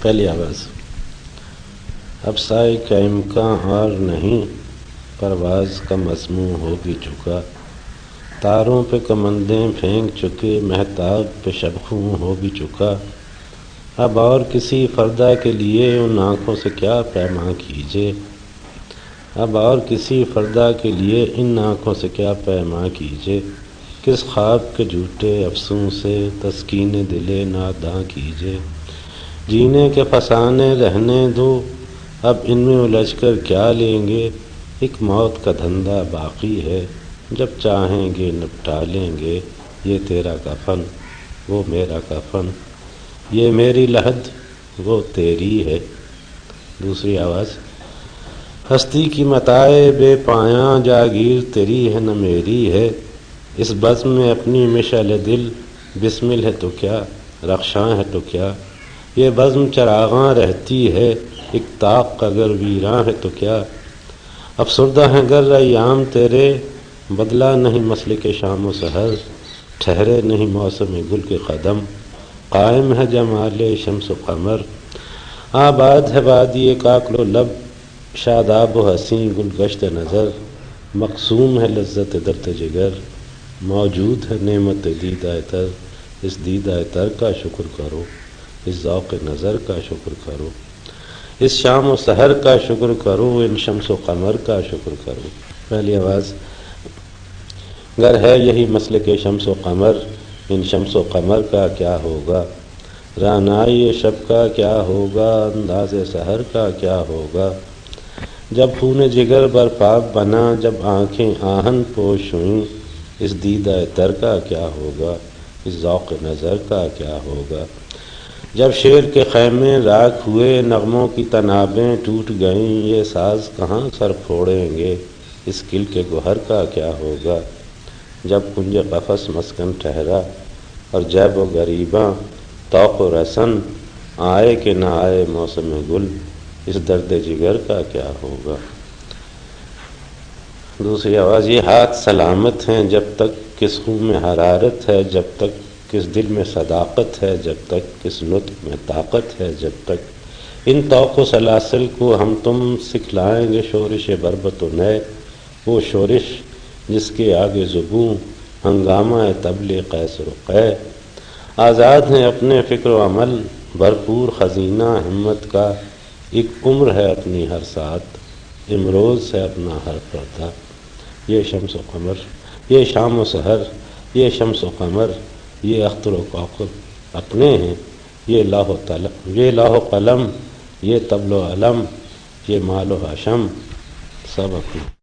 پہلی آواز۔ اب سائے کا امکان اور نہیں، پرواز کا مضمون ہو بھی چکا، تاروں پہ کمندیں پھینک چکے، مہتاب پہ شبخوں ہو بھی چکا۔ اب اور کسی فردا کے لیے ان آنکھوں سے کیا پیماں کیجے، اب اور کسی فردا کے لیے ان آنکھوں سے کیا پیماں کیجے۔ کس خواب کے جھوٹے افسوں سے تسکین دل ناداں کیجے۔ جینے کے فسانے رہنے دو، اب ان میں الجھ کر کیا لیں گے۔ ایک موت کا دھندا باقی ہے، جب چاہیں گے نپٹا لیں گے۔ یہ تیرا کفن وہ میرا کفن، یہ میری لحد وہ تیری ہے۔ دوسری آواز۔ ہستی کی متاع بے پایاں جاگیر تیری ہے نہ میری ہے، اس بزم میں اپنی مشعل دل بسمل ہے تو کیا، رخشاں ہے تو کیا۔ یہ بزم چراغاں رہتی ہے، ایک طاق اگر ویراں ہے تو کیا۔ افسردہ ہیں گر ایام تیرے، بدلا نہیں مسلک شام و سحر، ٹھہرے نہیں موسم گل کے قدم، قائم ہے جمال شمس و قمر۔ آباد ہے وادی کاکل و لب، شاداب و حسین گل گشت نظر، مقسوم ہے لذت درد جگر، موجود ہے نعمت دیدہ تر۔ اس دیدہ تر کا شکر کرو، اس ذوق نظر کا شکر کرو، اس شام و سحر کا شکر کرو، ان شمس و قمر کا شکر کرو۔ پہلی آواز۔ گر ہے یہی مسلک شمس و قمر، ان شمس و قمر کا کیا ہوگا، رعنائی شب کا کیا ہوگا، انداز سحر کا کیا ہوگا۔ جب خون جگر برپا بنا، جب آنکھیں آہن پوش ہوئیں، اس دیدہ تر کا کیا ہوگا، اس ذوق نظر کا کیا ہوگا۔ جب شعر کے خیمے راکھ ہوئے، نغموں کی تنابیں ٹوٹ گئیں، یہ ساز کہاں سر پھوڑیں گے، اس کل کے گوہر کا کیا ہوگا۔ جب کنج قفس مسکن ٹھہرا، اور جیب و گریباں طوق و رسن، آئے کہ نہ آئے موسم گل، اس درد جگر کا کیا ہوگا۔ دوسری آواز۔ یہ ہاتھ سلامت ہیں جب تک کس خون میں حرارت ہے، جب تک کس دل میں صداقت ہے، جب تک کس نطق میں طاقت ہے، جب تک ان طوق و سلاسل کو ہم تم سکھلائیں گے شورش بربت و نئے، وہ شورش جس کے آگے زبوں ہنگامہ طبل قیصر و قے۔ آزاد ہیں اپنے فکر و عمل، بھرپور خزینہ ہمت کا، ایک عمر ہے اپنی ہر ساعت، امروز ہے اپنا ہر پردہ۔ یہ شمس و قمر، یہ شام و سحر، یہ شمس و قمر، یہ اختر و کوکب اپنے ہیں، یہ لوح و قلم، یہ طبل و علم، یہ مال و حشم، سب اپنے۔